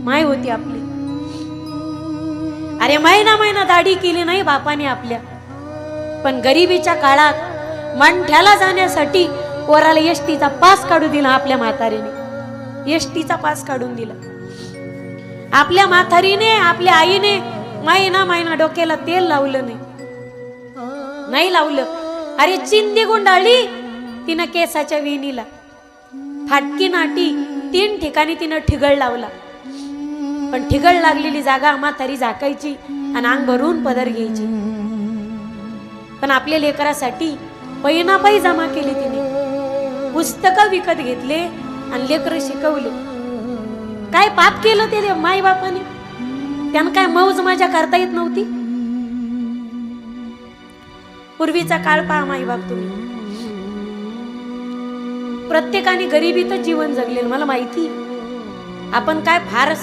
माय होती आपली. अरे महिना महिना दाढी केली नाही बापाने आपल्या, पण गरिबीच्या काळात मंठ्याला जाण्यासाठी पोराला एसटीचा पास काढून दिला आपल्या म्हातारीने. एसटीचा पास काढून दिला आपल्या म्हातारीने. आपल्या आईने महिना महिना डोक्याला तेल लावलं नाही लावलं. अरे चिंदी गुंडाळली तिनं केसाच्या वेणीला, फाटकी नाटी 3 ठिकाणी तिनं ठिगळ लावला. पण ठिगळ लागलेली जागा म्हातारी झाकायची आणि अंग भरून पदर घ्यायची. पण आपल्या लेकरासाठी पैना पै जमा केली तिने, पुस्तकं विकत घेतले आणि लेकर शिकवले. काय पाप केलं ते माई बापाने? त्यांना काय मौज मजा करता येत नव्हती? पूर्वीचा काळ पहा माई बाप तुम्ही. प्रत्येकाने गरिबीतच जीवन जगले. मला माहिती आपण काय फार